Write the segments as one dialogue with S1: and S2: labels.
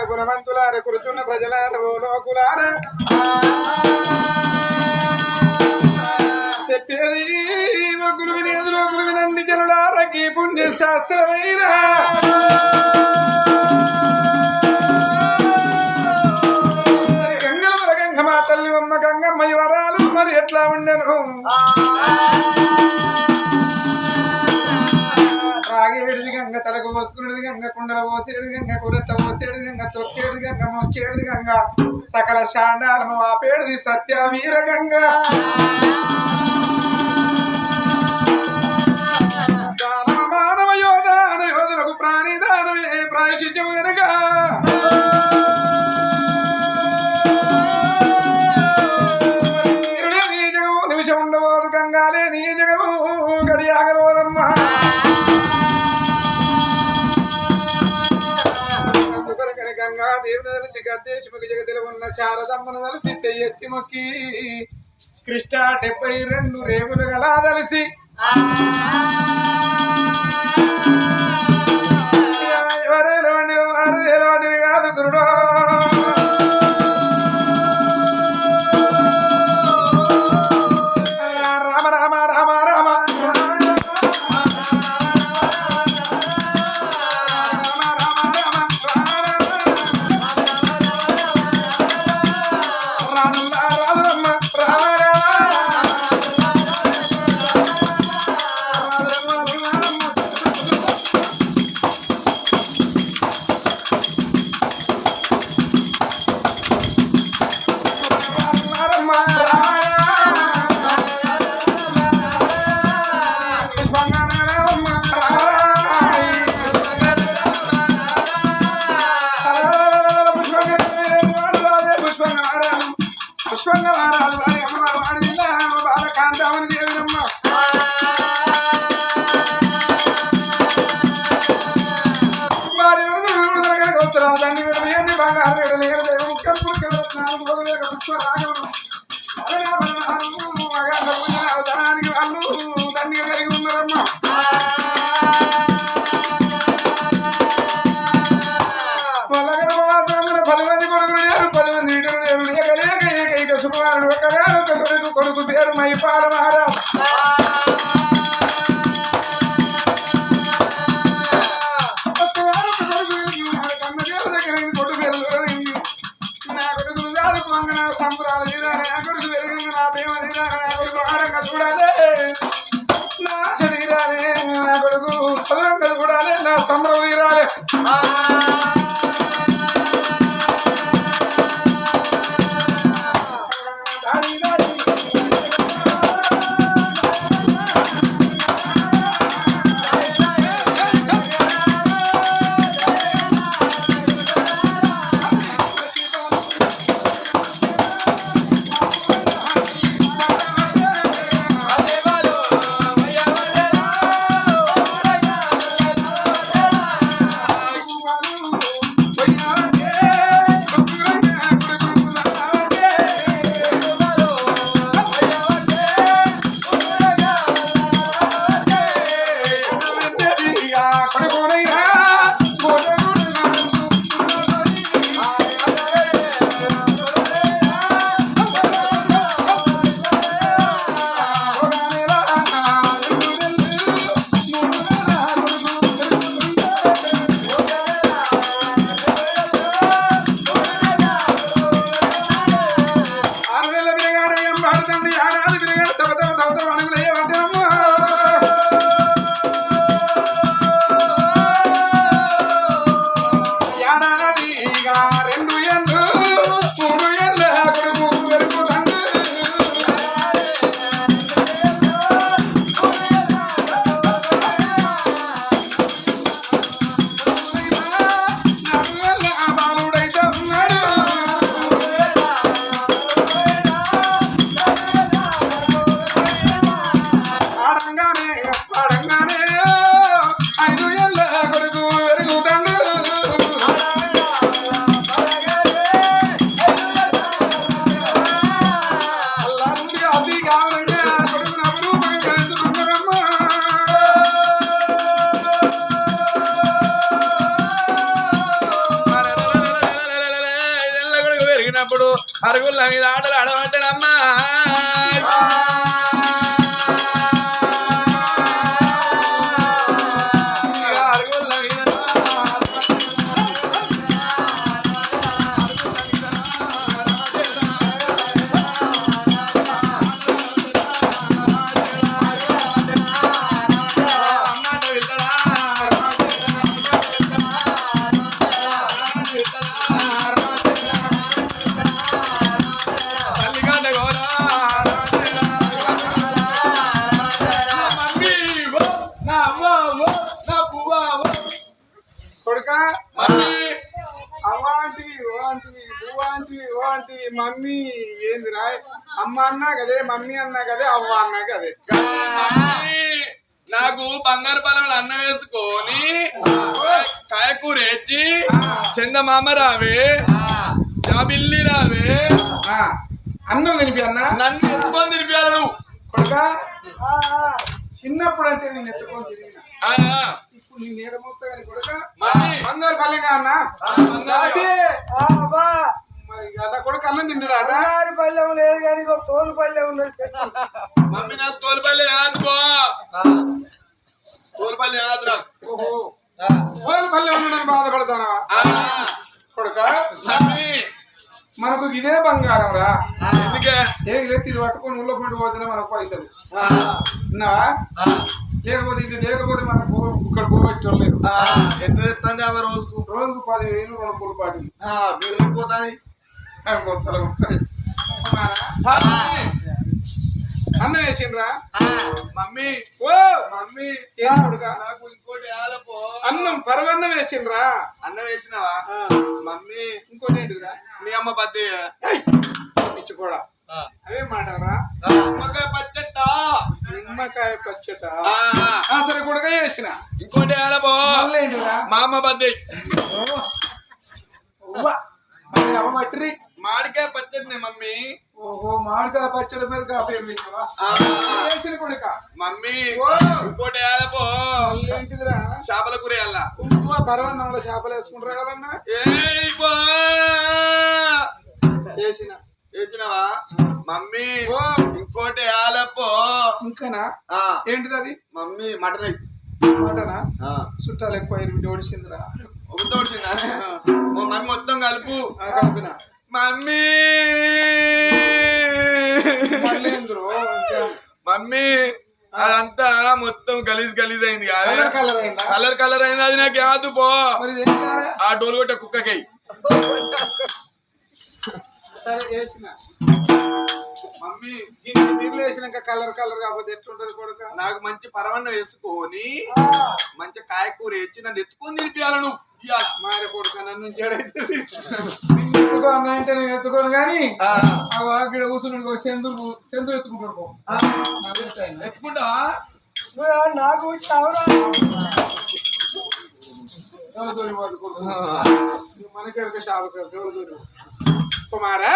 S1: గుణవంతులార కూర్చున్న ప్రజలార ఓ లోకులార చెప్పేది గురువిని ఎదురు గురువినంది జనులారకి పుణ్యశాస్త్రమైన గంగల మన గంగమ్మ తల్లి అమ్మ గంగమ్మ వరాలు మరి ఎట్లా ఉండను రాగేడిది గంగ తలకు పోసుకునేది గంగ కుండల పోసేది గంగ కురెట్ట పోసేది గంగ తొక్కేది గంగ మొక్కేది గంగ సకల శాండాలము ఆపేడిది సత్యవీర గంగ దానవ మానవ యోధాన యోధులకు ప్రాణిదానమే ప్రాయశ్చిత్తము గనక నీ జగము నిమిషం ఉండబోదు గంగాలే నీ జగము గడియాగబోదమ్మా గంగా దేవుని తలసి గద్దేశముఖి జగతిలో ఉన్న శారదమ్మను తలసి చెయ్యెత్తి మొక్కి కృష్ణ 72 రేవులు గలా తలసి ఎవరెలవండి వారు ఎలవంటివి కాదు గురుడో రామ రామ రామ రామ కొడుకు పేరు మైపాల మహారాజ్ కొడుకు పేరు నా కొడుకులు దాదుకోంగా నా సంబరాలు తీరాలి నా కొడుకు పెరిగింది నా ప్రేమ తీరాలి నా కొడుకు ఆరంగా చూడాలి నా ఆశ తీరాలి నా కొడుకు చదువుగా చూడాలి నా సంబరం తీరాలి
S2: వచ్చినప్పుడు అరుగుల మీద ఆటలు ఆడమంటేనమ్మా
S1: మమ్మీ ఏంది రా అమ్మ అన్నా కదే మమ్మీ అన్నా కదే అవ్వ అన్నా కదే
S2: నాకు బంగారు పొలంలో అన్నం వేసుకొని కాయకూర వేసి చందమామ రావే జాబిల్లి రావే
S1: అన్నం తినిపి అన్న
S2: నన్ను ఎత్తుకొని తినిపించాలి నువ్వు
S1: కొడుక చిన్నప్పుడు అంటే నేను ఎత్తుకొని తిరిగిన ఇప్పుడు నీ నేరమవుతా కానీ కొడుక బంగారు పల్లెగా అన్న కొడుకు అన్నం తింటురా
S3: పల్లెం లేదు కానీ తోలు పల్లెం ఉన్నది
S2: మమ్మీ నాకు తోలుపల్లి కాదు పో తోలుపల్లి కాదురా
S1: ఓహో తోలుపల్లి ఉండడానికి బాధపడతానా కొడుక మనకు ఇదే బంగారం రా
S2: ఎందుకే
S1: తిరిగి పట్టుకొని ఊళ్ళో పండు పోతేనే మనకు పైసలు ఉన్నావా లేకపోతే ఇది లేకపోతే మనకు ఇక్కడ పోగొట్టడం లేదు
S2: ఎంత తెస్తుంది అవి రోజుకు
S1: 10,000 2 పూలపాటి
S2: పోతాయి
S1: అన్నం వేసిండ్రా
S2: మమ్మీ
S1: ఓ మమ్మీ నాకు ఇంకోటి అన్నం పరవన్నం వేసిండ్రా
S2: అన్నం వేసినావా
S1: మమ్మీ ఇంకోటి ఏంటిరా
S2: మీ అమ్మ బద్దే
S1: ఇచ్చి కూడా అవే మాటరా
S2: నిమ్మకాయ పచ్చట
S1: నిమ్మకాయ పచ్చట సరే కూడా వేసిన
S2: ఇంకోటి ఆలపో
S1: ఏంటిరా
S2: మా అమ్మ బద్దే
S1: మట్రి
S2: మామిడికాయ పచ్చడినే మమ్మీ
S1: ఓహో మామిడికాయ పచ్చడి పేరు కాపీ కొడుక
S2: మమ్మీ ఇంకోటి ఆలపో
S1: ఏంటిదిరా
S2: చేపల కూర అల్లా
S1: పర్వాన్నంలో చేపలు వేసుకుంటారా కదన్నా వేసిన
S2: వేసినవా మమ్మీ ఇంకోటి ఆలపో
S1: ఇంకానా ఏంటిది అది
S2: మమ్మీ మటన్
S1: మటనా చుట్టాలు ఎక్కువ ఓడిసిందిరా
S2: ఒకటి వచ్చిందా మమ్మీ మొత్తం కలుపు
S1: కలిపిన
S2: మమ్మీ మమ్మీ అదంతా మొత్తం గలీజ్ గలీజ్ అయింది కలర్ అయింది అది నాకు కాదు పో ఆ డోలు కొట్ట కుక్కకి
S1: మమ్మీ నీళ్ళు వేసినాక కలర్ కాకపోతే ఎట్లుంటది కొడుక
S2: నాకు మంచి పరవన్న వేసుకొని మంచి కాయకూర వేసి నన్ను ఎత్తుకొని తినిపించాలి నువ్వు
S1: మారే కొడుక నన్ను అంటే నేను ఎత్తుకోను కానీ ఇక్కడ కూర్చుని సెందులు ఎత్తుకుంటాడు
S2: ఎత్తుకుంటా
S3: నాకు
S1: మనకి షాపు కుమారా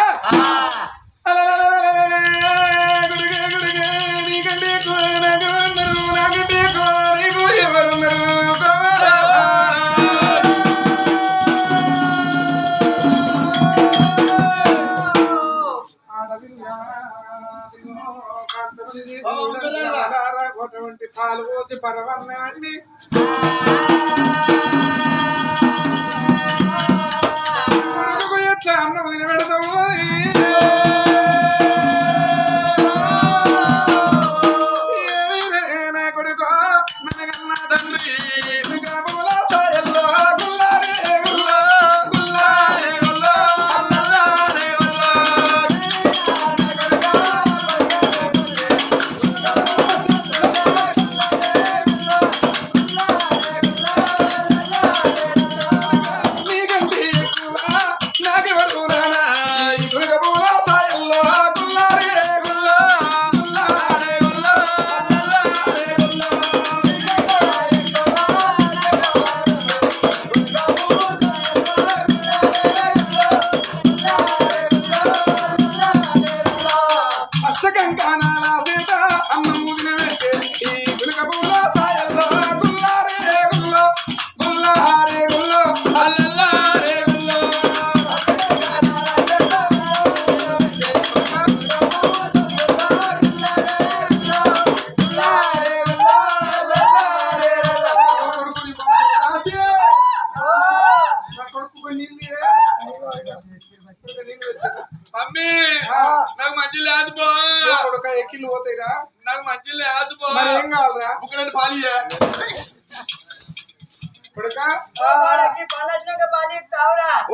S1: పాలు పోసి పరవన్నాన్ని ఎట్లా అన్నం తిని పెడతాము నా కొడుకో నన్నగన్నా తండ్రి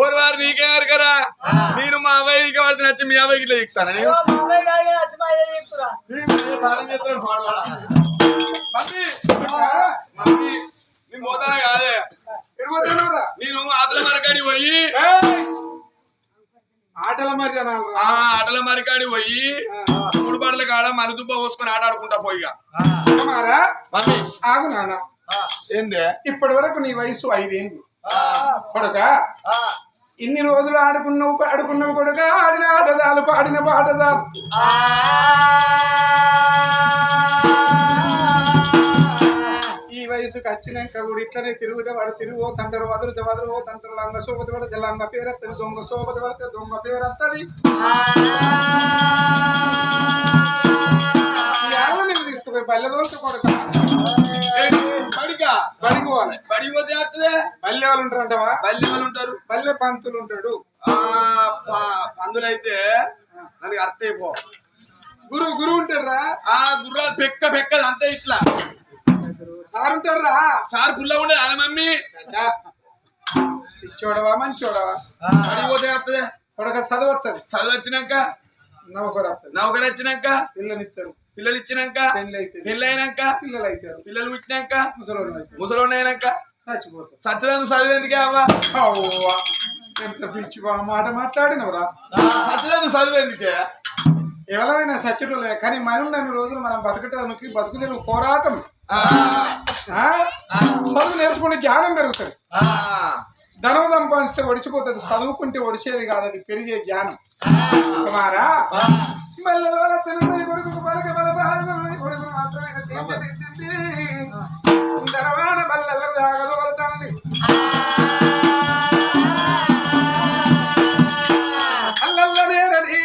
S2: ఓరు వారు నీకేం ఎరకరా నేను మా అబ్బాయికి వాడితే నచ్చి మీ అబ్బాయికి ఇట్లా ఇస్తాను నేను పోతానే కాదే నేను ఆటల మరకాడి పోయి
S1: ఆటల మరి
S2: ఆటల మరకాడి పోయి మూడు పాటల కాడ మరుదుబ్బ పోసుకొని ఆట ఆడుకుంటా పోయిగా
S1: ఆగు నాన్న
S2: ఏందే
S1: ఇప్పటి వరకు నీ వయసు 5 ఏళ్ళు కొడుక ఇన్ని రోజులు ఆడుకున్నావు కొడుక ఆడిన ఆటదాలు పాడిన పాటదాలు ఈ వయసుకి వచ్చినాక కూడా ఇట్లనే తిరుగుతే వాడు తిరుగు తంటారు వదులుతే వదులు తంటారు లంగ సోపతి పడితే లంగ పేరెత్తది దొంగ సోపతి పడితే దొంగ పేరెత్తది నేను తీసుకుపోయి పల్లె దోస్తు కొడుక బడికి పోవాలి
S2: బడి పోతే వస్తుంది
S1: పల్లె వాళ్ళు ఉంటారు అంటవా
S2: పల్లె వాళ్ళు ఉంటారు
S1: పల్లె పంతులు ఉంటాడు
S2: అందులైతే ನನಗೆ అర్థం అయిపో
S1: గురు ఉంటారా
S2: గుర్రాలు పెక్కది అంతే ఇట్లా
S1: సార్ ఉంటారా
S2: సార్ పుల్ల ఉండదు ఆయన మమ్మీ
S1: చూడవా మంచి చూడవా
S2: పడిపోతే వస్తుంది
S1: కొడక చదువుతుంది
S2: చదువు వచ్చినాక
S1: నౌకరు
S2: వచ్చినాక
S1: పిల్లనిస్తారు
S2: పిల్లలు ఇచ్చినాక పెళ్ళి అయినాక
S1: పిల్లలు అవుతారు
S2: పిల్లలు పుట్టినాక
S1: ముసలోళ్ళు
S2: అయినాక
S1: చచ్చిపోతారు
S2: సత్యదాన్ని చదివేందుకే అవ్వా
S1: ఎంత పిచ్చి మాట మాట్లాడినవరా
S2: సత్యదాన్ని చదివేందుకే
S1: ఎవరైనా సచ్చుటలే కానీ మనల్ని రోజులు మనం బతకటానికి బతుకులేని పోరాటం చదువు నేర్చుకుంటే జ్ఞానం పెరుగుతుంది ధనం సంపాదిస్తే ఒడిచిపోతుంది చదువుకుంటే ఒడిచేది కాదు అది పెరిగే జ్ఞానం కుమారా కొడుకు బల్లెలకు జాగలుగుతుంది అల్లల్లనే రెడీ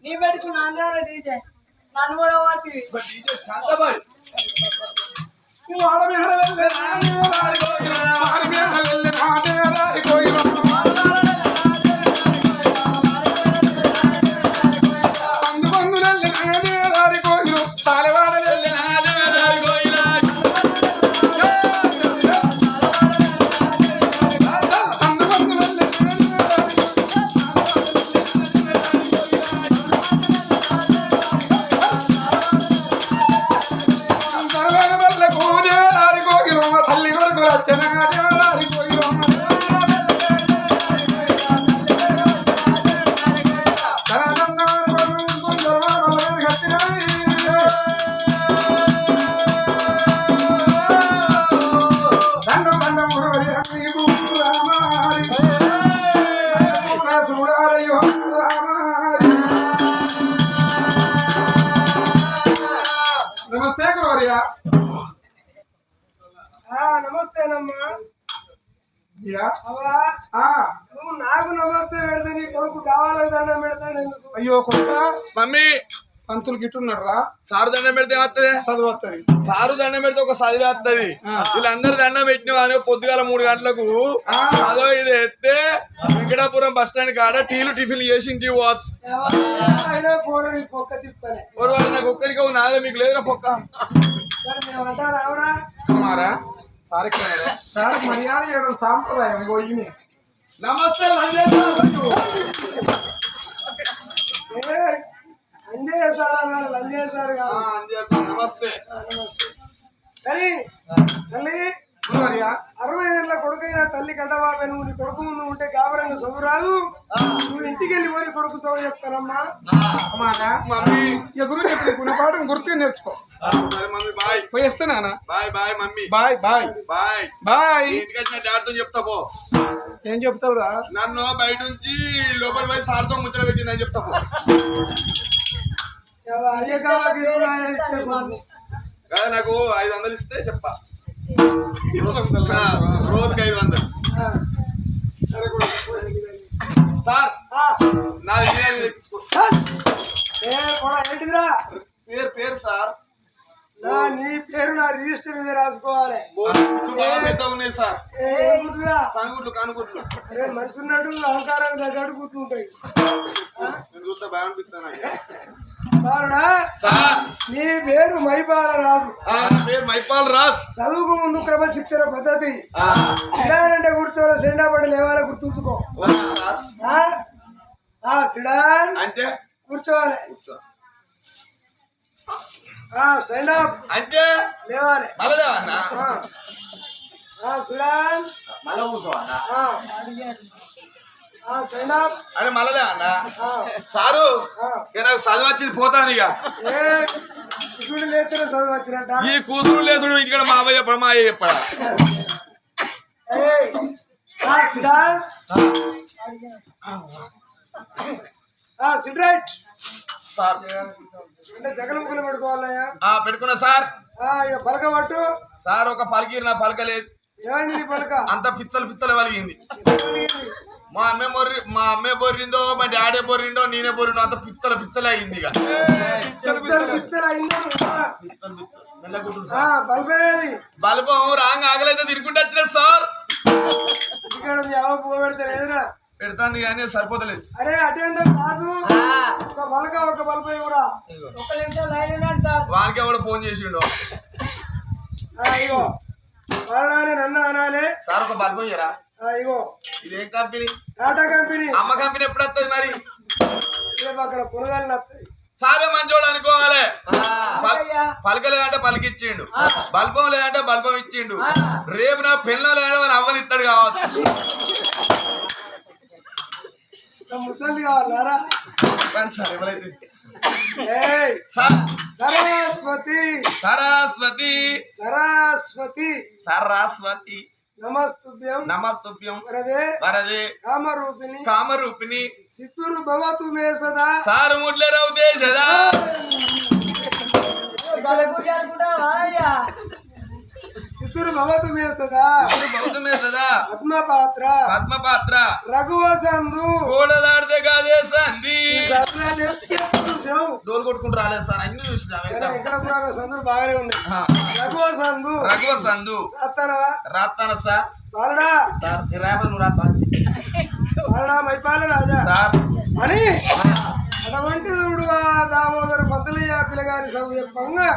S3: నీ పెట్టుకు నన్ను కూడా నమస్తే గురువర్య నమస్తేనమ్మా నువ్వు నాకు నమస్తే పెడితే నీ కొడుకు కావాలని దండం పెడతాను
S1: అయ్యో కొడుక
S2: మమ్మీ
S1: పంతులు గిట్టున్నాడు రా
S2: సారు దండం పెడితే వస్తుంది
S1: చదువు వస్తుంది
S2: సారు దండం పెడితే ఒక చదివి వస్తుంది వీళ్ళందరూ దండం పెట్టిన వారు పొద్దుగాల 3 గంటలకు అదో ఇది ఎత్తే వెంకటాపురం బస్ స్టాండ్ కాడ టిఫిన్ చేసి ఇంటికి పోవచ్చు
S3: పొక్క తిప్పలే
S2: నాకు ఒక్కరికి నాదే మీకు లేదురా పొక్క
S1: కుమారా సార్ మర్యాద చేయడం సాంప్రదాయం పోయి
S2: నమస్తే
S3: అంజయ్య సార్ అన్నాడు అంజయ్య సార్
S2: నమస్తే
S3: కానీ తల్లి 60 ఏళ్ళ కొడుకైనా తల్లి కంటబాబే నువ్వు నీ కొడుకు ముందు ఉంటే గాబరంగా చదువు రాదు నువ్వు ఇంటికి వెళ్ళి పోయి కొడుకు చదువు చెప్తానమ్మా
S2: మమ్మీ
S1: గురువు చెప్పి గుణపాఠం గుర్తు నేర్చుకో
S2: మమ్మీ బాయ్
S1: పోయేస్తున్నానా
S2: bye bye mummy
S1: bye bye
S2: bye
S1: bye
S2: ఇంటికి వచ్చిన డాడీతో చెప్తా పో
S1: ఏం చెప్తావురా
S2: నన్ను బయట నుంచి లోపల పోయి సార్తో ముచ్చట పెట్టిందని చెప్తా పో కదా నాకు 500 ఇస్తే చెప్పా రోజుకి 500
S3: సరే కూడా
S2: సార్ నా
S3: ఏంటిదిరా
S2: పేరు సార్
S3: నీ పేరు నా రిజిస్టర్ మీద రాసుకోవాలి.
S2: పెద్ద ఉన్నాయి సార్ కానుగుట్లు
S3: అరే మనిషి ఉన్నాడు అహంకారానికి తగ్గట్టు కూర్చుంటాయి.
S2: చూస్తే బాగా అనిపిస్తాను
S3: నీ పేరు మైపాల రాజు.
S2: పేరు మైపాల్ రాజ్.
S3: చదువుకు ముందు క్రమశిక్షణ పద్ధతి సిడాన్ కూర్చోవాలి సెండాపడి లేవాలి గుర్తుంచుకో. సిడాన్
S2: అంటే
S3: కూర్చోవాలి స్టాండ్ అప్
S2: అంటే
S3: లేవాలి సిడాన్
S2: మళ్ళా కూర్చోవాలా
S3: స్టాండ్ అప్
S2: అరే మళ్ళలే అన్న సారు నాకు చదువు వచ్చింది పోతాను ఇక
S3: లేచిన చదువు వచ్చినట్ట
S2: ఈ కూతురు లేదుడు ఇక్కడ మా అబ్బాయి చెప్పడం మా అయ్య చెప్పడా
S3: సిట్ రైట్
S2: సార్
S3: అంటే జగన్ ముగ్గులు పెట్టుకోవాలయ్యా
S2: పెట్టుకున్నా సార్
S3: ఇక పలక పట్టు
S2: సార్ ఒక పలికి నా పలక లేదు
S3: ఏమైంది నీ పలక
S2: అంత పిచ్చలు వలిగింది మా అమ్మే బొర్రిందో మా డాడీ బొర్రిండో నేనే బొర్రిండో అంత పిచ్చలు అయింది ఇక బల్బం రాంగ్ ఆగలైతే తిరుగుంటే వచ్చిన సార్
S3: ఇక్కడ మీ అవ్వ పువ్వు పెడితే లేదురా
S2: పెడతాను కానీ సరిపోతలేదు.
S3: అరే అటెండర్ కాదు ఒక బలక ఒక బల్బై కూడా ఒక నిమిషం లైన్ ఉన్నాడు సార్
S2: వానికి ఎవడో ఫోన్ చేసిండు
S3: ఇగో వాడనే నన్ను అనాలే
S2: సార్ ఒక బల్బం ఇయ్యరా
S3: ఇగో
S2: ఇదేం కంపెనీ
S3: టాటా కంపెనీ
S2: అమ్మ కంపెనీ ఎప్పుడు వస్తుంది మరి
S3: రేపు అక్కడ పునగాలు వస్తాయి
S2: సారే మంచోడు అనుకోవాలి పలక లేదంటే పలికిచ్చిండు బల్బం లేదంటే బల్బం ఇచ్చిండు రేపు నా పిల్లలు లేదంటే మన అవ్వని ఇస్తాడు కావచ్చు
S3: ముసలి కావాలారా
S2: సార్ ఎవరైతే
S3: సరస్వతి
S2: సరస్వతి
S3: సరస్వతి
S2: సరస్వతి
S3: నమస్తుభ్యం వరదే
S2: కామరూపిణి
S3: సిద్ధురు భవతు మే సదా
S2: సారు ముడ్లరావు దేశదా
S3: సిద్ధురు భవతు మే సదా
S2: పద్మపాత్ర
S3: రఘువసందు
S2: గోడదాడితే కాదే సంధి డోలు కొట్టుకుంటూ రాలేదు సార్ అన్ని చూసిన
S3: ఇక్కడ కూడా సందులు బాగానే ఉన్నాయి. రఘువసందు
S2: రాస్తాను సార్
S3: బాలడా
S2: సార్ రేపటి నువ్వు రాత్తా
S3: బాలడా మైపాల రాజా
S2: సార్
S3: అని అటువంటి చూడు దామోదరు పద్దులయ్య పిల్లగారి చదువు చెప్పంగా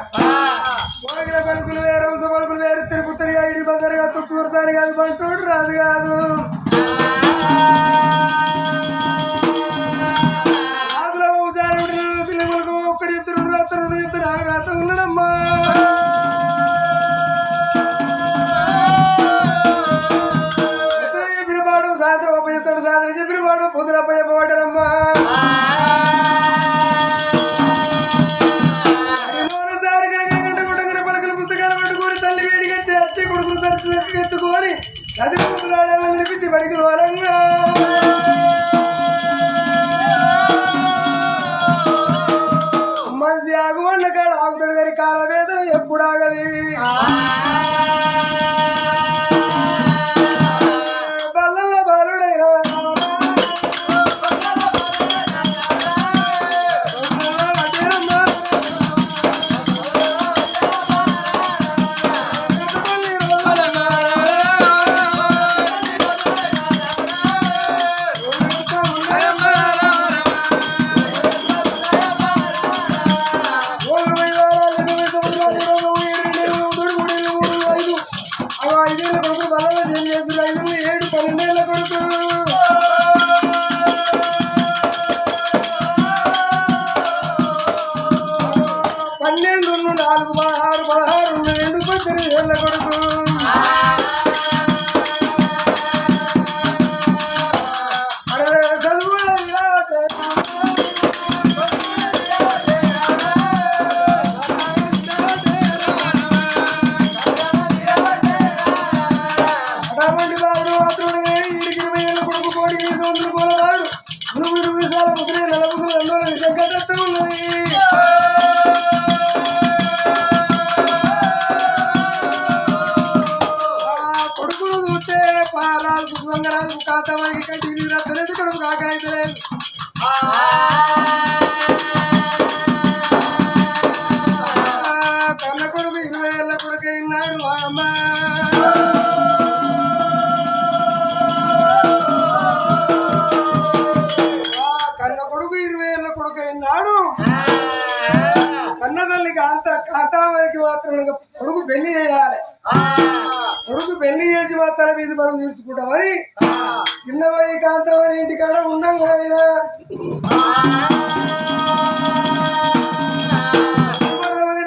S3: కోడగిల పలుకులు వేరు వంశ పలుకులు వేరు తిరుపతిగా ఇడి బందరుగా తుత్తూరుసారి కాదు పంటోడు రాదు కాదు రాజుల వంశాలు పిల్లలకు ఒక్కడి ఇద్దరు రాత్రుడు ఇద్దరు ఆరు రాత ఉన్నాడమ్మా చెప్పిన పాడు సాయంత్రం అప్పచెప్తాడు సాయంత్రం చెప్పిన పాడు పొద్దున అప్పచెప్పబడ్డారమ్మా ఎత్తుకొని చదివించులాడాలని నిలిపించి బడికి దూరంగా మనిషి ఆగుమన్న కాడ ఆగుతాడు గారి కాల వేదన ఎప్పుడు ఆగది బల్లలో బాలుడైనా ఉన్నది కాంతవానికి కంటికి నీరు రత్తలేదు కడుపు కాకాయతలేదు కన్న కొడుకు 20 ఏళ్ళ కొడుకు అయినాడు అమ్మ కన్న కొడుకు 20 ఏళ్ళ కొడుకు అయినాడు కన్న తల్లి కాంతావారికి మాత్రం కొడుకు పెళ్లి చేయాలి కొడుకు పెళ్లి చేసి మా తల మీద బరువు తీర్చుకుంటామని చిన్నవారి కాంతావారి ఇంటికాడ ఉన్నాం కదా ఆయన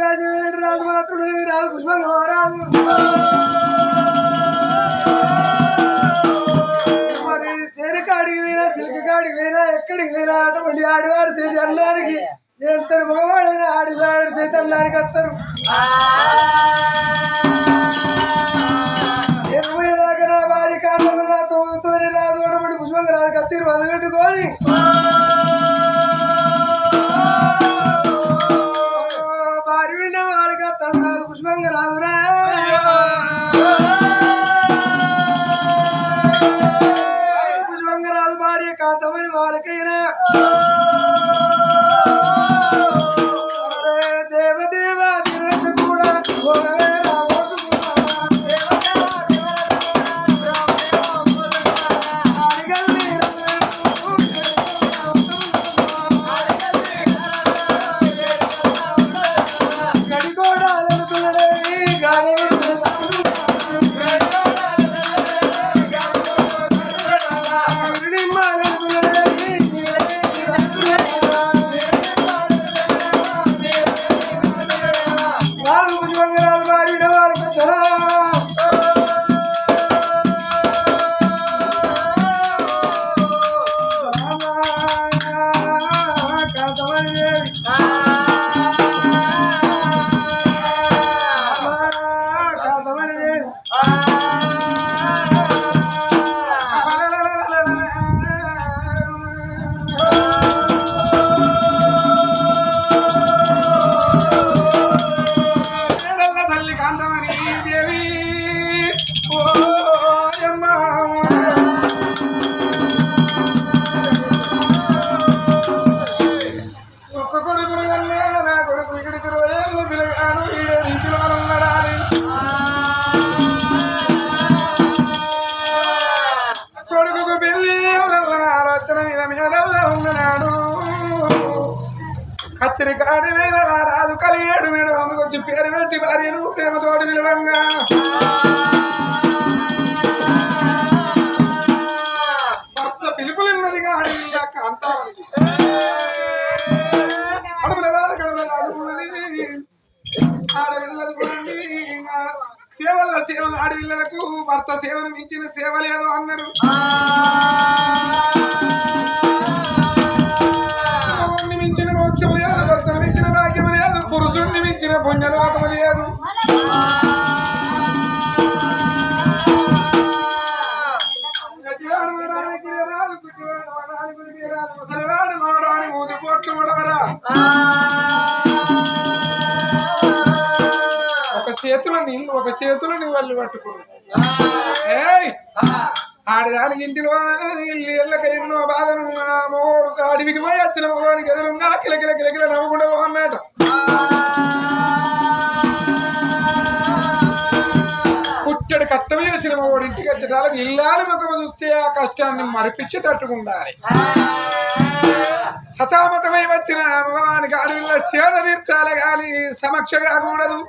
S3: రాజవేరెడ్డి రాజు మాత్రం రాజు పుష్పంగా రాజు మరి చెరుకాడికి పోయినా సిల్క్ కాడికి పోయినా ఎక్కడికి పోయినా అటువంటి ఆడివారు చేసి అన్నానికి ఎంతటి మగవాడైనా ఆడివారు చేతి అన్నానికి వస్తారు ఎరువుదాకా నా భార్య కాంతం నాతో రాదు అటువంటి పుష్పంగా రాజు కచ్చేరు వదలబెట్టుకొని భార్య విన్న వాళ్ళకి వస్తాడు రాదు పుష్పంగా రాదురా పుష్పంగా రాదు భార్య కాంతమని వాళ్ళకైనా దేవదేవ కూడా కచ్చరి కాడి వేర రాదు కలియాడు మేడు అందుకొచ్చి పేరు పెట్టి భార్యను ప్రేమతోటి విలువంగా భర్త పిలుపులున్నది కాడి కాంతావానికి సేవలు ఆడపిల్లలకు భర్త సేవను మించిన సేవ లేదు అన్నాడు మించిన మోక్షము లేదు భర్తను మించిన భాగ్యము లేదు పురుషుణ్ణి మించిన పుణ్యలోకము లేదు ఊదిపోట్లు ఉడవరా ఒక చేతులో నీ వాళ్ళు పట్టుకో ఆడదానికి ఇంటిలో ఇళ్ళకి ఎన్నో బాధలు మగోడు అడవికి పోయి వచ్చిన మగవానికి ఎదురుగా కిలకిల కిలకిల నవ్వకుండా పోన్నట పుట్టడు కట్టం చేసిన మగోడు ఇంటికి వచ్చేటాలకు ఇల్లాలి ముఖం చూస్తే ఆ కష్టాన్ని మరిపించి తట్టుకుండాలి సతామతమై వచ్చిన మగవానికి అడవిలో సేద తీర్చాలి కానీ సమక్ష కాకూడదు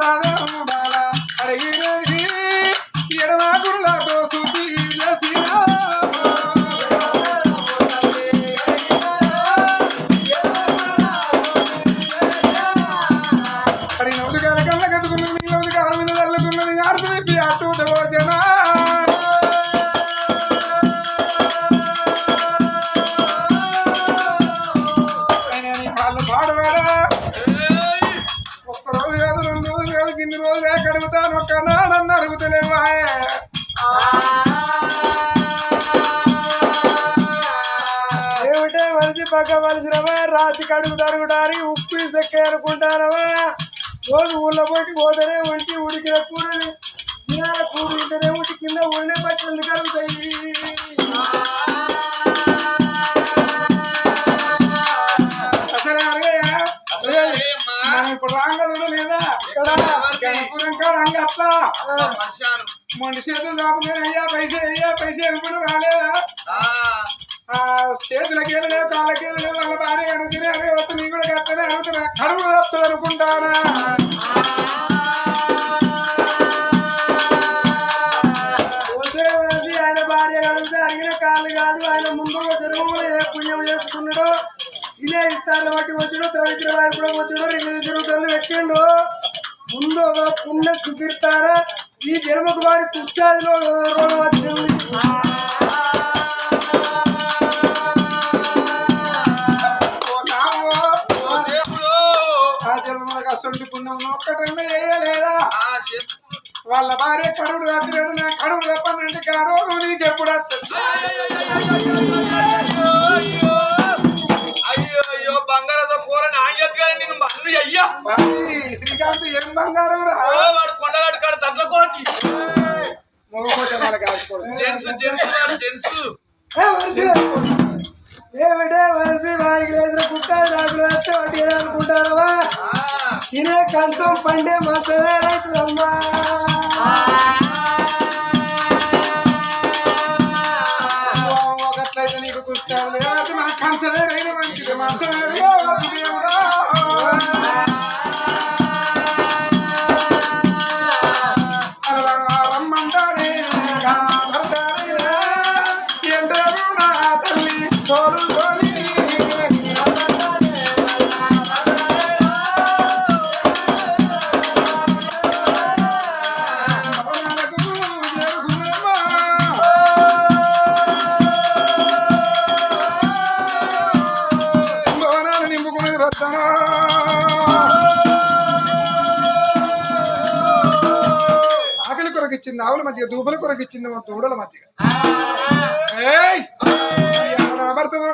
S1: చూడాలి బాల అడిగి ఎడవాకులతో చూసి అడిగిన ఉదకాల కళ్ళ కట్టుకున్నది నీ ఉదకాల మీద తల్లుకున్నది ఆర్తి అటు భోజన వాళ్ళు పాడవేడా ఒక్కరోజు కాదు 2 రోజులు కాదు ఇన్ని రోజులు అడుగుతాను ఒక్క నాడన్న అడుగుతలేవా
S3: ఏమిటే మనిషి పక్క మనిషినవా రాత్రి కడుగు తరుగుతారు ఉప్పు చెక్క అనుకుంటానవా రోజు ఊళ్ళో పోటీ పోతేనే ఒంటి ఉడికిన కూరని కూర ఇంటనే ఉడి కింద ఒళ్ళే పచ్చళ్ళు కలుగుతాయి
S1: ఇప్పుడు రాంగలు లేదా గణపురం కాడ అంగట్లా మొండి చేతులు దాపుకొని అయ్యా పైసే అనుకుని రాలేదా చేతులకి వెళ్ళలేవు కాళ్ళకి వెళ్ళలేవు వాళ్ళ భార్య అడుగుతుంది అదే వస్తు నీ కూడా కత్తనే అవుతున్నా కడుపు వస్తుంది అనుకుంటానా
S3: ఆయన భార్య అడిగితే అడిగిన కాళ్ళు కాదు ఆయన ముందు జరుగులో ఏ పుణ్యం చేసుకున్నాడో ఇదే ఇస్తాను బట్టి వచ్చాడు దరిద్ర వారి కూడా వచ్చాడు 2 తిరుగుతలు పెట్టిండు ముందు ఒక పుణ్య చూపిస్తారా ఈ జన్మకు వారి పుష్టాదిలో రోగం వచ్చింది
S1: ఆ జన్మలకు అసలు పుణ్యం ఒక్కటన్నా వేయలేదా వాళ్ళ భార్య కడుపు తప్పినాడు నా కడుపు తప్పనంటే కారో నీకు ఎప్పుడు
S2: అయ్యో బంగారంతో కూర నాగెత్తుగా నేను మన్ను అయ్యా
S1: శ్రీకాంత్ ఏం బంగారం
S2: వాడు కొండగాడు కాడు తగ్గకోటి
S1: మొగపోతే వాళ్ళకి ఆడుకోవడం
S3: ఏమిటే వలసి వారికి లేచిన కుట్టాలి నాకు వేస్తే వాటి అనుకుంటారమ్మా తినే కంఠం పండే మసలే రైతులమ్మా
S1: ఒకట్లయితే నీకు కుట్టాలి లేకపోతే మన కంచలే అయిన మంచిది మంచమే రమ్మంటాడే ఎందరూ నా తల్లి తోడుకొని నింపుకునేది వస్తాను ఆకలి కొరకు ఇచ్చింది ఆవుల మధ్య దూపల కొరకు ఇచ్చింది మా దూడల మధ్య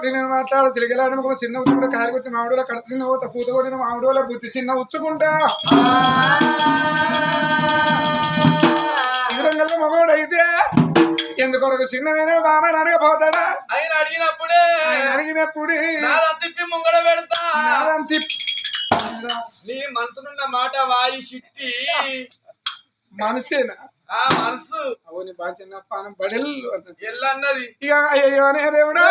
S1: నేను మాట్లాడు తిరిగేలాడు చిన్న ఉచ్చుకుంటే కారు కొట్టి మామిడిలో కడ చిన్న పోత పూత కొట్టిన మామిడిలో బుద్ధి చిన్న ఉచ్చుకుంటా రంగంలో మగవాడు అయితే ఎందుకొరకు చిన్నమైన బాగా అడగపోతాడా
S2: ఆయన అడిగినప్పుడే
S1: అడిగినప్పుడు
S2: ముంగడ పెడతా
S1: తిప్పి
S2: నీ మనసునున్న మాట వాయి చిట్టి
S1: మనసేనా
S2: ఆ మనసు
S1: అవును బాగా చిన్న పానం బడెల్లు అన్నది
S2: ఎల్లన్నది
S1: ఇక అయ్యో అనే దేవుడా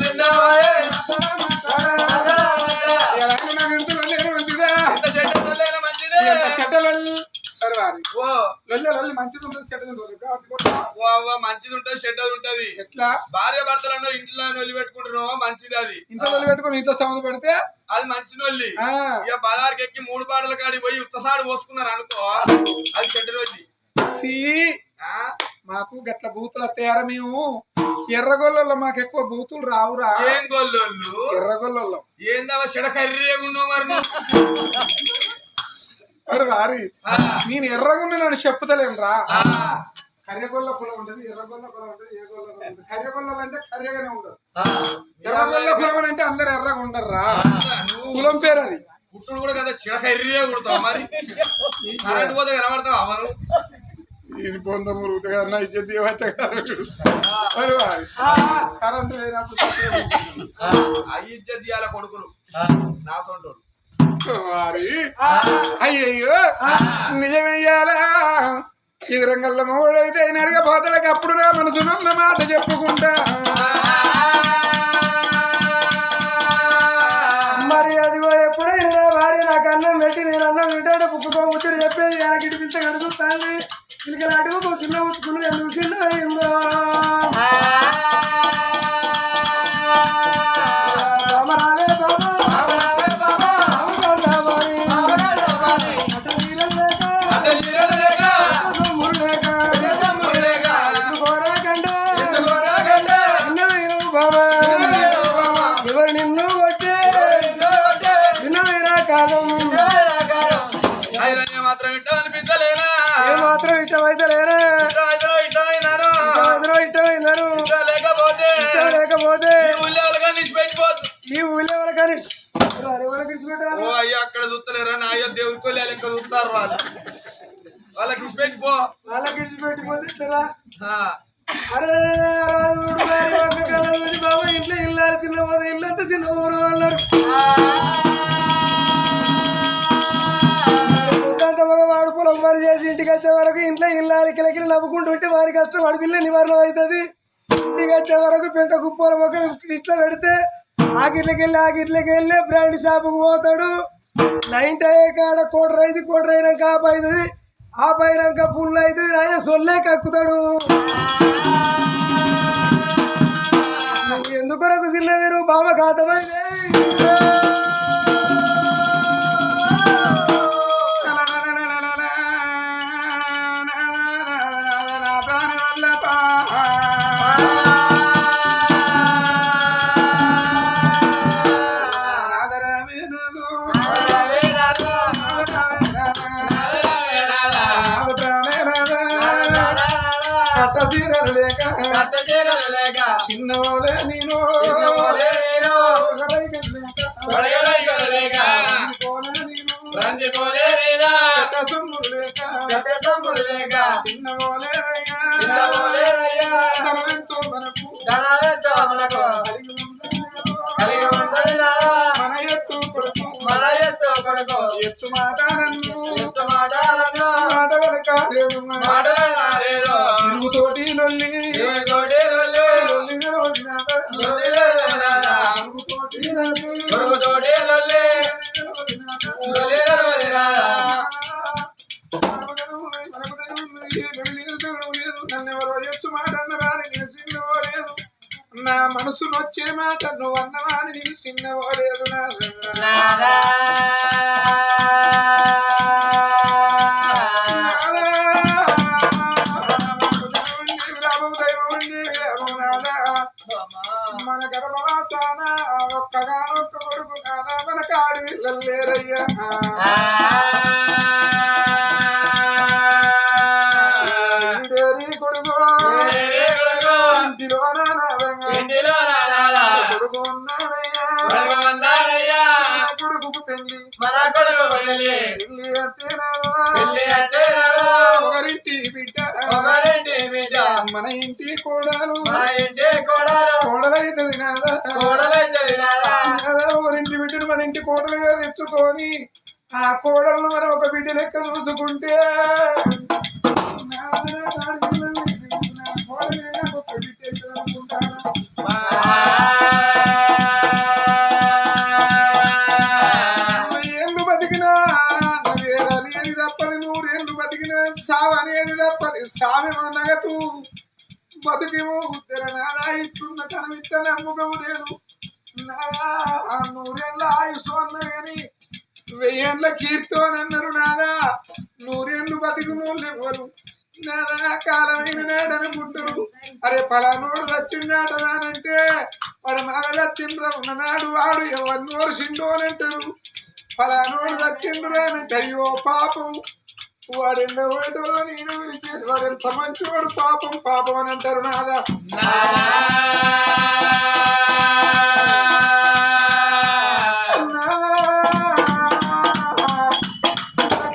S1: చిన్న మనసు
S2: మంచిది ఉంటది చెడ్డది ఉంటది
S1: ఎట్లా
S2: భార్య భర్తలు ఇంట్లో నొల్లి పెట్టుకుంటారు మంచిది అది
S1: ఇంట్లో పెట్టుకుని ఇంట్లో సౌండ్ పెడితే
S2: అది మంచి నొల్లి ఇక బజార్కి ఎక్కి 3 పాటల కాడికి పోయి ఉత్తసాడు పోసుకున్నారు అనుకో అది చెడ్డ రోజు
S1: మాకు గట్ల బూతులు వస్తాయారా మేము ఎర్రగొల్లలో మాకు ఎక్కువ బూతులు రావురా
S2: ఏం గొల్లోళ్ళు
S1: ఎర్రగొల్లలో
S2: ఏందవ చెడకర్రే ఉన్నావు
S1: మరి వారి నేను ఎర్రగుండి నన్ను చెప్పుతలేం రా కర్రెగొల్ల కులం ఉంటుంది ఎర్రగొల్ల కులం ఉంటుంది ఏ గొల్ల ఉంటుంది కర్రెగొల్ల అంటే కర్రెగానే ఉండదు ఎర్రగొల్ల కులం అంటే అందరు ఎర్రగా ఉండరు రా కులం పేరు అది
S2: పుట్టుడు కూడా కదా చిడకర్రే కుడతావు మరి కరెంట్ పోతే కనబడతావు అవరు
S1: ఇది పొంద మురుగుతుగా నా ఇచ్చేది కరెంట్ లేనప్పుడు
S2: ఇజ్జత్ ఇయ్యాల కొడుకులు నా సొంటోడు
S1: అయ్యయ్యో నిజమయ్యాలా ఈ రంగంలో మొగుడైతే నడిగ పోతలకు అప్పుడు నా మనసునున్న మాట చెప్పుకుంటా
S3: మరి అదిగో ఎప్పుడైనా నా భార్య నాకు అన్నం పెట్టి నేను అన్నం తింటాడు పుక్కుకో ముచ్చుడు చెప్పేది వెనక్కి పిలిచి కడుగుతాను పిలికలు అడుగుకో చిన్న ఉచ్చుకుని ఎందుకు చిన్న అయిందో ఎవరు నిన్ను కొట్టే వినవేనా కాలం
S2: మాత్రం ఇట్టం అనిపించలేనా
S3: ఏమాత్రం ఇష్టమైతే లేరా ఇష్టమైనారు
S2: లేకపోతే
S3: లేకపోతే
S2: ఊళ్ళో ఎవరికైనా నిలిచిపెట్టిపోతు
S3: ఈ ఊళ్ళో ఎవరికని
S2: ఓ అయ్యో అక్కడ చూస్తలేరా నా అయ్యో దేవుడికో లెక్క చూస్తారు వాళ్ళు వాళ్ళకి ఇచ్చిపెట్టిపో
S3: వాళ్ళకి ఇచ్చిపెట్టిపోతే ఇస్తారా
S2: ఆ.
S3: అరే బాబా ఇంట్లో ఇల్లారు చిన్న పోతే ఇల్లు అంతా చిన్న ఊరు అన్నారు పొద్దంతా మగవాడు పొలం పని చేసి ఇంటికి వచ్చే వరకు ఇంట్లో ఇల్లాలి కిలకిలు నవ్వుకుంటూ ఉంటే వారి కష్టం వాడి పిల్ల నివారణ అవుతుంది ఇంటికి వచ్చే వరకు పెంట కుప్పల మొక్క ఇట్లా పెడితే ఆగిట్లకి వెళ్ళి బ్రాండ్ షాపుకు పోతాడు నైట్ అయ్యే కాడ కోటర్ అయినాక ఆపు అవుతుంది ఆపు అయినాక పుల్లు అవుతుంది రాయ సొల్లే కక్కుతాడు నువ్వు ఎందుకొరకు చిన్న మీరు బావ ఖాతమైంది
S1: చిన్నోలే నేను మన ఎత్తు కొడుకు ఎత్తు మాట తోటి లొల్లి నా మనసు నొచ్చే మాట నువ్వు అన్నవాని నేను చిన్నవాడేదు మన గర్భవాసాన ఒక్కగానొక్క కొడుకు కాదా మన కాడి లేరయ్యా కొడుకు ఇంటిలో కొడుకు ఉన్నాడయ్యా కొడుకు పెళ్లి ఒకరింటి బిడ్డ మన ఇంటి కోడలు కోడలైతుంది నాదా ఒకరింటి బిడ్డను మన ఇంటి కోడలుగా తెచ్చుకొని ఆ కోడలను మనం ఒక బిడ్డ లెక్క చూసుకుంటే ఏళ్ళు బతికినా అనేది తప్పది 100 ఏళ్ళు బతికినా సావు అనేది తప్పది సామి మనగతూ బతుకేమో ఉద్దర నాదా ఇట్టున్న తనం ఇట్ట నమ్మకము లేదు నాదా 100 ఏళ్ళ ఆయుష్ అన్న కానీ 1000 ఏళ్ళ కీర్తో అని అన్నారు నాదా 100 ఏళ్ళు బతికినోళ్ళు ఎవరు నాదా కాలమైన నాడనుకుంటారు అరే పలానోడు చచ్చిండాటదానంటే వాడు మగ చచ్చిండ్రా ఉన్ననాడు వాడు ఎవరిని ఓర్చిండో అని అంటారు పలానోడు చచ్చిండు రానంటే అయ్యో పాపం వాడు ఎన్నో నేను విలిచేది వాడు ఎంత మంచివాడు పాపం అని అంటారు నాదా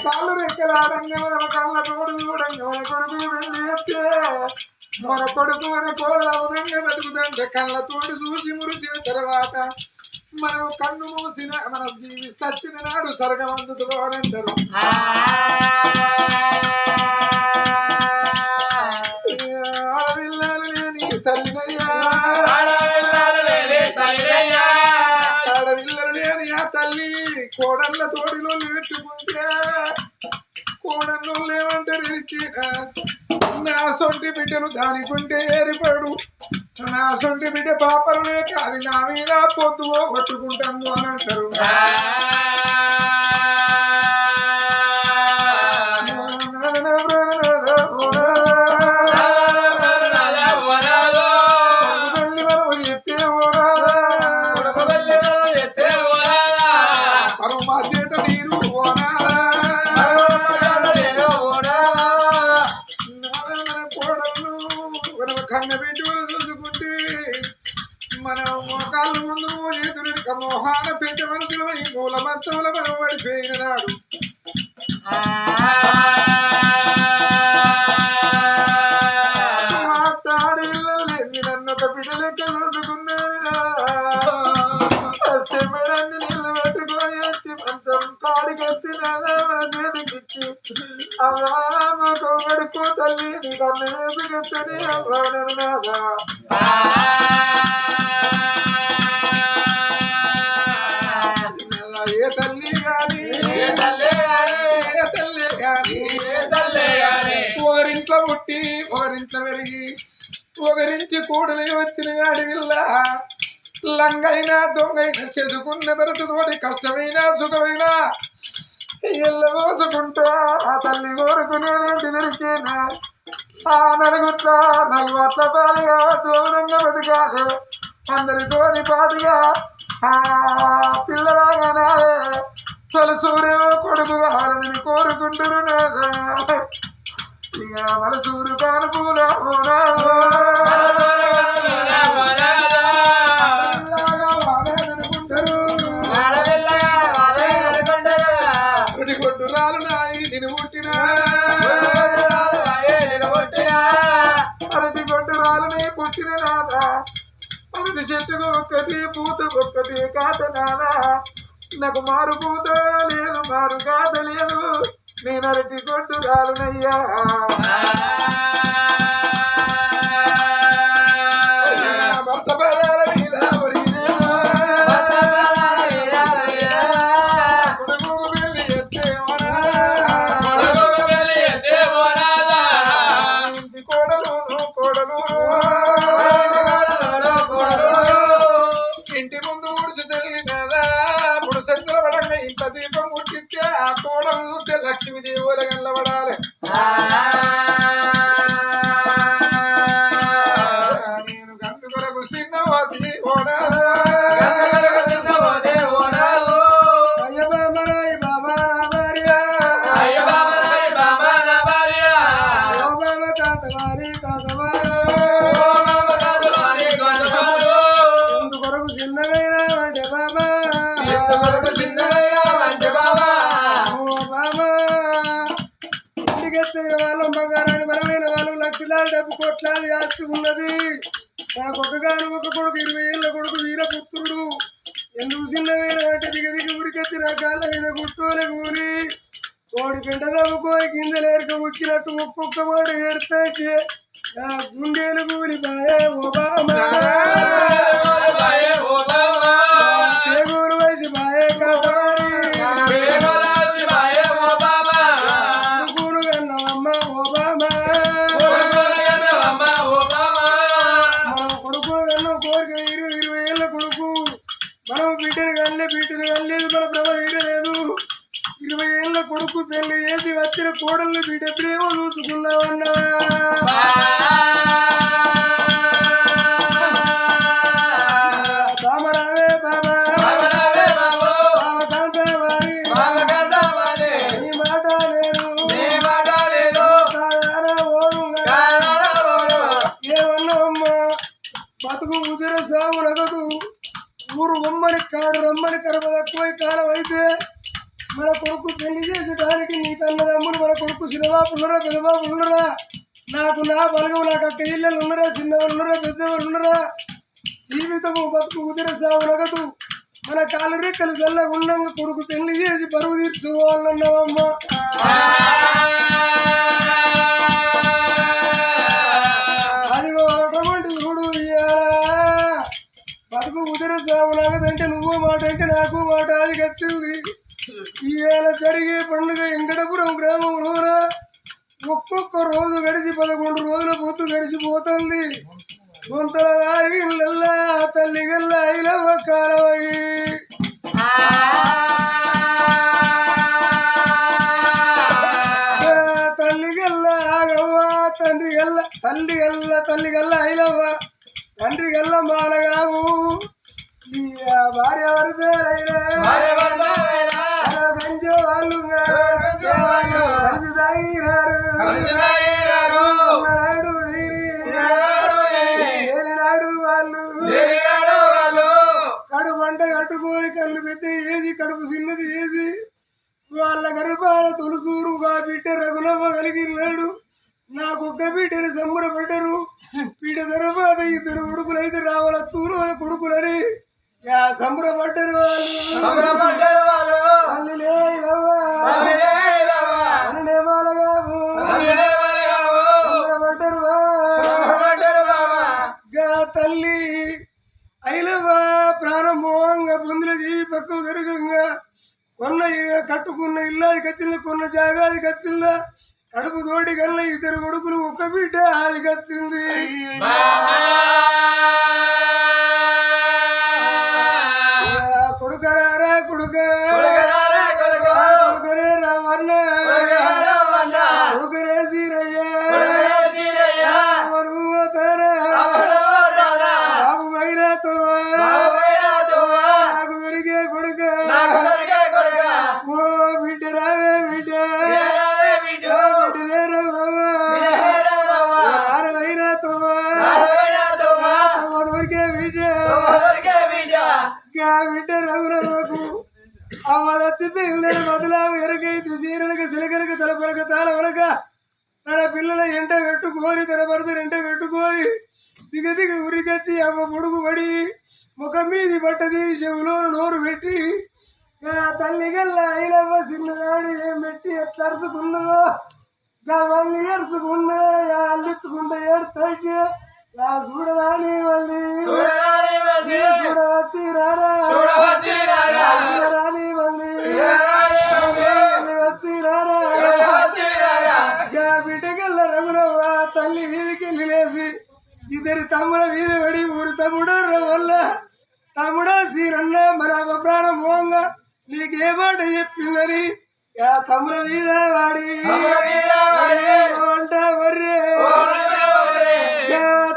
S1: కాళ్ళు రెక్కలాడంగా మన కళ్ళ తోడు చూడంగా మన కొడుకు వెళ్ళేస్తే మన కొడుకు మన కోళ్ళ అవునంగా బతుకుతుంటే కళ్ళ తోడు చూసి మురిసిన తర్వాత మనం కన్ను మూసిన మన జీవి సచ్చిన నాడు స్వర్గం అందుతుందో అని అంటారు దొరికినా నా సొంటి బిడ్డను దానికుంటే ఏరిపడు నా సొంటి బిడ్డ పాపలనే కాదు నా మీద పొద్దు కొట్టుకుంటాను అని అంటారు. కన్న బిడ్డలు చూసుకుంటే మన మోకాళ్ళ ముందు ఎదురు మోహాన పెద్ద మనుషులు మూల మంచంలో మనం పడిపోయిన నాడు నన్నొక బిడ్డలెక్క చూసుకున్నాను నీళ్ళు పెట్టుకొని వచ్చి మంచం కాడికి వచ్చినాదిచ్చి అవ్వడుకో తల్లి నీ కన్ను వేసుకొచ్చని అవ్వనను నాదా ఏ తల్లి గాని ఒకరింట్లో పుట్టి ఒకరింట్లో పెరిగి ఒకరించి కూడలి వచ్చిన అడవిల్ల లంగైనా దొంగైనా చదువుకున్న బ్రతుకోని కష్టమైన సుఖమైన ఇళ్ళ మోసుకుంటా ఆ తల్లి కోరుకునే దొరికేనా ఆ నలుగుట్ల నలువట్ల పాలుగా దూరంగా బతికాలి అందరితోని పాటుగా ఆ పిల్లలాగానే తొలసూరే కొడుకు కావాలని కోరుకుంటున్నాదా ఇక మనసూరు కానుకూల కొట్టురాలు నాయి నేను పుట్టినా అరటి కొట్టురాలని పుట్టిన నాదా అరటి చెట్టుకు ఒక్కటి పూత ఒక్కటి కాత నాదా నాకు మారు పూత లేదు మారు కాత లేదు నేను అరటి కొట్టురాలునయ్యా భర్త పదాల మీద ఇంటి ముందు ఊడ్చి తెలియదా ఇప్పుడు సంచుల పడంగా ఇంత దీపం ముట్టిస్తే ఆ కోడలు చూస్తే లక్ష్మీదేవుల కనబడాలి నేను గంటు కొరకు చిన్నవది డబ్బు కోట్లాది ఆస్తి ఉన్నది నాకు ఒకగాను ఒక కొడుకు 20 ఏళ్ళ కొడుకు వీరపుత్రుడు ఎందుకు చిన్నమైన అంటే దిగ ఊరికొచ్చి నా కాళ్ళ మీద గుట్టోలే కూలి కోడి పెంట తవ్వుకోని కిందలేరుక ఉక్కినట్టు ఒక్కొక్క మాట ఏడితే నా గుండెలు కూలి బాయే ఓబామా వయసు బాయే కావాలి మన ప్రభ తీరలేదు 20 ఏళ్ళ కొడుకు పెళ్లి చేసి వచ్చిన కోడల్ని బిడ్డ ప్రేమ చూసుకున్నావన్నా బామరావే బాబా నీ మాట నేను ఏమన్నా అమ్మా బతుకు ముదిర సాగు నగదు ఊరు బొమ్మని కాడు రమ్మని కరమ తక్కువ కాలం అయితే మన కొడుకు పెళ్లి చేసడానికి నీ కన్నదమ్ములు మన కొడుకు చిన్నబాబు ఉన్నరా పెద్దబాబు ఉన్నరా నాకు నా బలగం నాకు అక్క ఇళ్ళలు ఉన్నరా చిన్నవాళ్ళు ఉన్నరా పెద్దవాళ్ళు ఉన్నరా జీవితము బతుకు ఉదిర సాగు నగదు మన కాలు రెక్కలు చల్లగా ఉండంగా కొడుకు పెళ్లి చేసి పరువు తీర్చుకోవాలన్నావమ్మా అదిగో అటువంటి చూడు బతుకు ఉదర సాగులాగదంటే నువ్వు మాట అంటే నాకు మాట అది కట్టింది ఈవేళ జరిగే పండుగ వెంకటపురం గ్రామంలోన
S3: ఒక్కొక్క రోజు గడిచి 11 రోజుల పొద్దు గడిచిపోతుంది. గుంతల వారి ఇళ్ళల్లా తల్లి గల్ల ఐలవ్వ కాలవగి తల్లి గల్ల రాగవ్వ తల్లి గల్ల ఐలవ్వ తండ్రి గల్ల మాలగాము భార్య వరదైనా పెంచే వాళ్ళు నాడు వాళ్ళు కడుపు వంట కట్టుకొని కళ్ళు పెద్ద వేసి కడుపు చిన్నది వేసి వాళ్ళ గర్భాల తొలుసూరుగా బిడ్డ రఘులమ్మ కలిగినాడు. నాకొక్క బిడ్డని సంబరపడ్డరు. బిడ్డ తర్వాత 2 కొడుకులైతే రావాల చూడు అని కొడుకులని సంబరపడ్డరు వాళ్ళు. తల్లి ఐలవ్వ ప్రారంభంగా పొందిన జీవి పక్కకు జరగంగా కొన్న కట్టుకున్న ఇల్లాది కచ్చిందా కొన్న జాగాది కచ్చిందా కడుపు తోటి కన్నా 2 కొడుకులు ఒక్క బిడ్డ అది కచ్చింది. కొడుకరారా కొడుకరే రావన్న కొడుకరే సీరయ్యా బాబు వైరాతో నాకు దొరికే కొడుక ఓ బిడ్డ రావే బిడ్డ వైరాతో దొరికే బిడ్డ బిడ్డ రఘురామకు అమ్మ చచ్చిపోయిందని బదులాము ఎరగైతే చీరనక సిలకనక తలపరక తాళవరక తన పిల్లల ఎంట పెట్టుకొని తన భర్తను ఎంట పెట్టుకొని దిగ ఉరికొచ్చి అమ్మ పొడుగు పడి ముఖం మీది పట్టది చెవులో నోరు పెట్టి తల్లి గల్ల ఐలవ్వ చిన్నదాడు ఏం పెట్టి ఎట్లా అరుచుకున్నదో మళ్ళీ అరుచుకున్నా అల్లించుకుంటా ఏడుతాకి చూడరాని మళ్ళీ చూడవచ్చి రాని మళ్ళీ వచ్చి బిడ్డకెళ్ళ రఘురవ్వ తల్లి వీధికెళ్ళి లేసి 2 తమ్ముల వీధి పడి 3 తమ్ముడు వల్ల తమ్ముడా సీరన్న మన ప్రాణం మోంగా నీకే మాట చెప్పిందని తమ్ముల మీద వాడి అంట వర్రే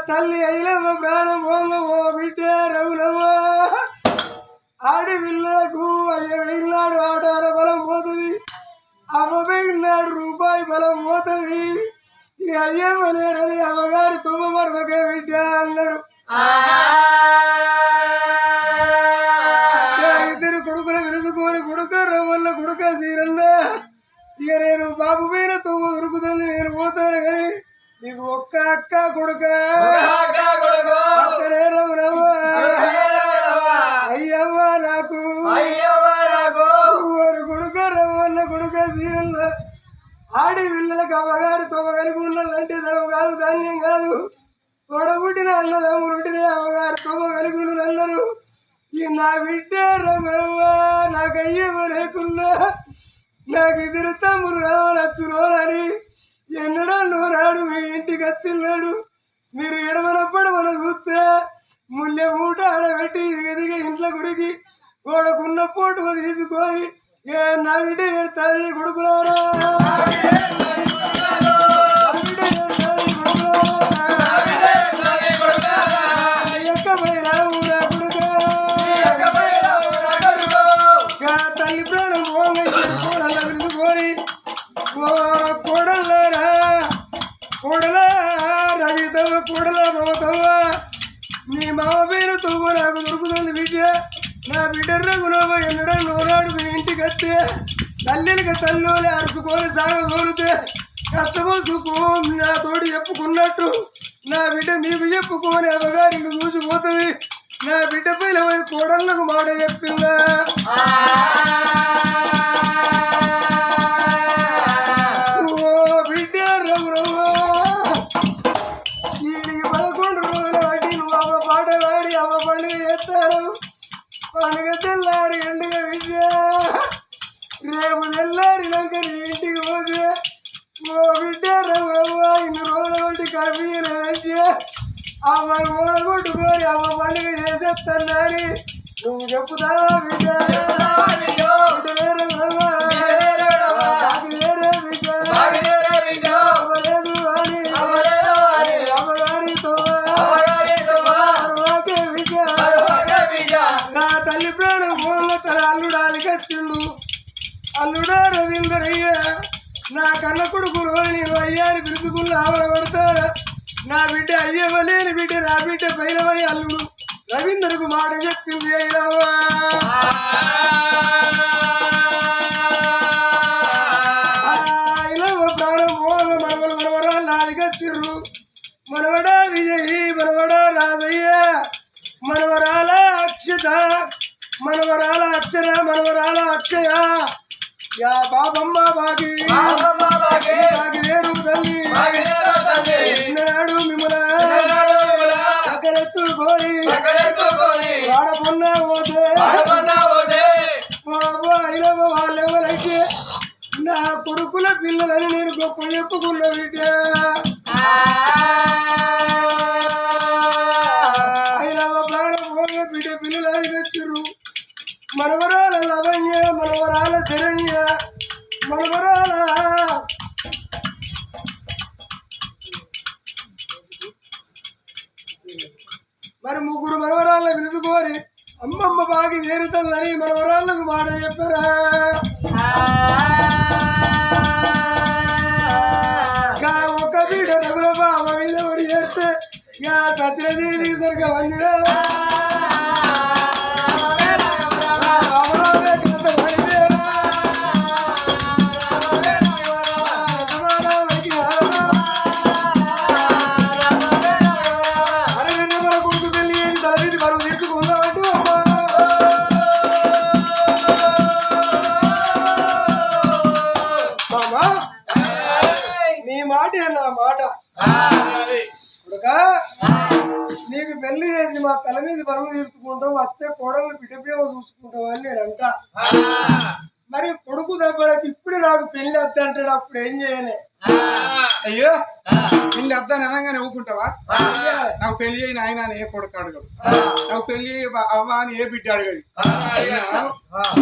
S3: తల్లి ఐలవ్వ ప్రాణం మోంగ ఓ బిడ్డ రఘులవ్వ ఆడి పిల్లకు అయ్య వెళ్ళాడు ఆటార బలం పోతుంది అమ్మ వెళ్ళాడు రూపాయి బలం పోతుంది ఈ అయ్యమ్మ లేరని అమ్మగారు తుమ్మ మరమకే బిడ్డ అన్నాడు. 2 కొడుకులు విరుదుకొని కొడుక రవ్వల్ల కొడుక సీరన్న ఇక నేను బాబు పైన తుమ్మ దొరుకుతుంది నేను పోతాను కానీ నీకు ఒక్క అక్క కొడుక అయ్యవ్వ నాకు కొడుక రవ్వల్ల కొడుక సీరన్న ఆడి పిల్లలకు అమ్మగారు తొమ్మ కలిపి ఉన్నదంటే తనవు కాదు ధాన్యం కాదు తోడబుట్టిన అన్నదమ్ములుంటినే అమ్మగారు తొమ్మ కలిపి అన్నారు. ఈ నా బిడ్డ రఘురవ్వ నాకు అయ్యమ్మ లేకున్నా నాకు 2 తమ్ముడు రావాలని ఎన్నడో నోరాడు మీ ఇంటికి వచ్చిన్నాడు. మీరు ఎడమనప్పుడు మనం చూస్తే ముల్లె మూట ఆడబెట్టి దిగ ఇంట్లో గురికి గోడకున్న పోటు తీసుకొని నా బిడ్డ ఏడుతుంది కొడుకులారా తల్లి ప్రాణం కోడల విరుచుకొని కోడలరా కోడల రజితమ్మ కోడల మమతమ్మ నీ మామ పేరు తవ్వ నాకు దొరుకుతుంది బిడ్డ నా బిడ్డ రఘురామ ఎన్నడో నోరాడు మీ ఇంటికి వస్తే తల్లికి తల్లి అరుచుకొని సాగదోలితే కష్టమో సుఖం నా తోడు చెప్పుకున్నట్టు నా బిడ్డ మీకు చెప్పుకొని అమ్మగారిని చూసిపోతుంది. నా బిడ్డ పైన కోడళ్ళకు మాట చెప్పిందా ఓ బిడ్డ రఘురామ వీడికి 11 రోజుల బట్టి నువ్వు అమ్మ పాట పాడి అమ్మ పండుగ చేస్తారు. పండుగ తెల్లారి ఎండుగా బిడ్డ రేపు తెల్లారినాక నీ ఇంటికి పోతే ఓ బిడ్డ అమ్మను ఓడగొట్టుకొని అమ్మ పండుగ చేసేస్తానని నువ్వు చెప్పుతావా బిడ్డ నా తల్లి ప్రాణం మూల తన అల్లుడాలికి వచ్చిండు అల్లుడా రవీంద్రయ్య నా కన్న కొడుకులు నేను అయ్యాని పిలుచుకున్న ఆవడ కొడతారా నా బిడ్డ అయ్యవలేని బిడ్డ నా బిడ్డ పైనవని అల్లుడు రవీంద్రకు మాట చెప్పింది అయ్యవ్వా ప్రాణం మూల మనవలు మనవరాలు నాలుగచ్చిర్రు మనవడా విజయ్ మనవడా రాజయ్య మనవరాల అక్షత మనవరాల అక్షర మనవరాల అక్షయ యా బాబమ్మ బాగి బాగి వేరు తల్లి నాడు మిమ్మల అక్కరెత్తు కోరి వాడపొన్న పోతే బాబు అయినవ వాళ్ళెవరైతే నా కొడుకుల పిల్లలని నేను గొప్ప చెప్పుకున్న బిడ్డ బిడ్డ పిల్లలు వచ్చారు మనవరాల లవణ్య మనవరాల శరణ్య మనవరాల మరి ముగ్గురు మనవరాళ్ళ పిలుచుకోరి అమ్మమ్మ బాగి వేరుతుందని మనవరాళ్ళకు మాట చెప్పరా ఒక బిడ్డ రఘుల బాబ మీద పడి చేస్తే సత్యదేవి సరిగ వందిరా నీ మాట నా మాట నీకు పెళ్లి చేసి మా తల మీద బరువు తీసుకుంటాం వచ్చే కోడలు బిడ్డ ప్రేమ చూసుకుంటాం అని నేను అంట మరి కొడుకు దెబ్బలకి ఇప్పుడు నాకు పెళ్లి వద్ద అంటాడు అప్పుడు ఏం చేయలే
S1: అయ్యో పెళ్లి వద్దని అనగానే ఊకుంటావా నాకు పెళ్లి అయిన ఆయన అని ఏ కొడుకు అడగదు నాకు పెళ్లి అవ్వ అని ఏ బిడ్డ అడగదు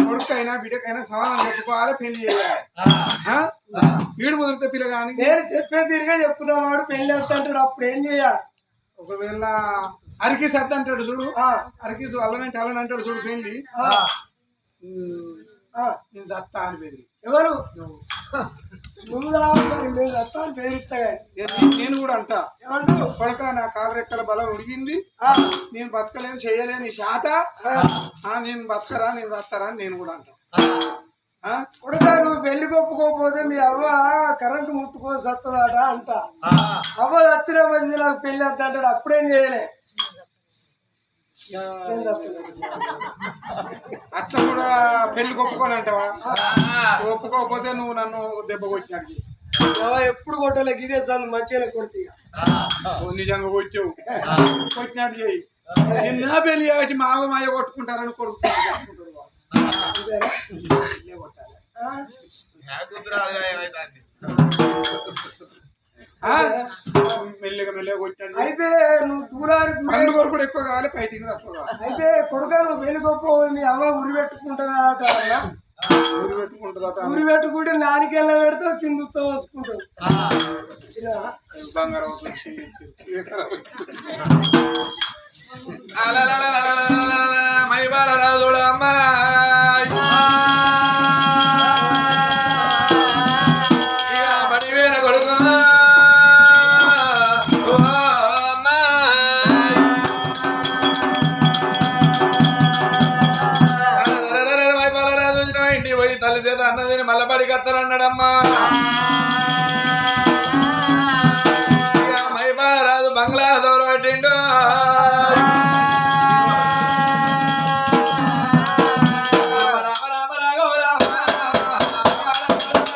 S1: కొడుకు అయినా బిడ్డకైనా సమానం చెప్పుకోవాలి పెళ్లి చేయాలి వీడు ముదిరితే పిల్లగాని
S3: నేను చెప్పే తిరిగే చెప్పుదామాడు పెళ్లి వద్ద అంటాడు అప్పుడు ఏం చేయాలి
S1: ఒకవేళ అరికీస్ వద్ద అంటాడు చూడు అరికీసు అల్లనంటే అల్లని అంటాడు చూడు పెళ్లి నేను చత్తా అని పెరిగి
S3: ఎవరు నువ్వు నేను చత్తా అని పేరుస్తా
S1: నేను కూడా అంటా
S3: ఏమంటావు
S1: కొడక నా కాలరెక్కల బలం ఉడిగింది నేను బతకలేను చెయ్యలేని శాత నేను బతకరా నేను చస్తారా అని నేను కూడా అంటా
S3: కొడుక నువ్వు పెళ్లి కొప్పుకోకపోతే మీ అవ్వ కరెంటు ముట్టుకొని సత్తదాట అంట అవ్వ వచ్చిన మంచిది నాకు పెళ్లి వద్ద అంటాడు అప్పుడేం చేయలే
S1: అట్లా కూడా పెళ్లి కొప్పుకొని అంటావా ఒప్పుకోకపోతే నువ్వు నన్ను దెబ్బ కొట్టినట్టు
S3: ఎప్పుడు కొట్టలే ఇదే సార్ మంచిగా కొడుతీ
S1: నిజంగా కొట్టావు కొట్టినట్టు చేయి నేను నా పెళ్లి చేసి మా అవ్వ మాయ కొట్టుకుంటారని కొడుకుంటారు మెల్లగా మెల్లగా కొట్టాడు
S3: అయితే నువ్వు దూరానికి
S1: పండు కొరకు ఎక్కువ కావాలి ఫైటింగ్ తక్కువ కావాలి
S3: అయితే కొడుకు పెళ్లి గొప్ప మీ అవ్వ ఉరి పెట్టుకుంటానట
S1: ఊరి పెట్టుకుంటుందట
S3: ఉరి పెట్టుకుంటే నానికెళ్ళ పెడితే కింద వసుకుంటావు
S1: బంగారం
S2: మైబాల రాజుడు అమ్మాయి బడివేన కొడుకు మైబాల రాజు వచ్చిన ఇంటికి పోయి తల్లి చేత అన్నదిని మల్లబడి కత్తరన్నాడమ్మా మైబాల రాజు బంగ్లా దూరం పెట్టిండు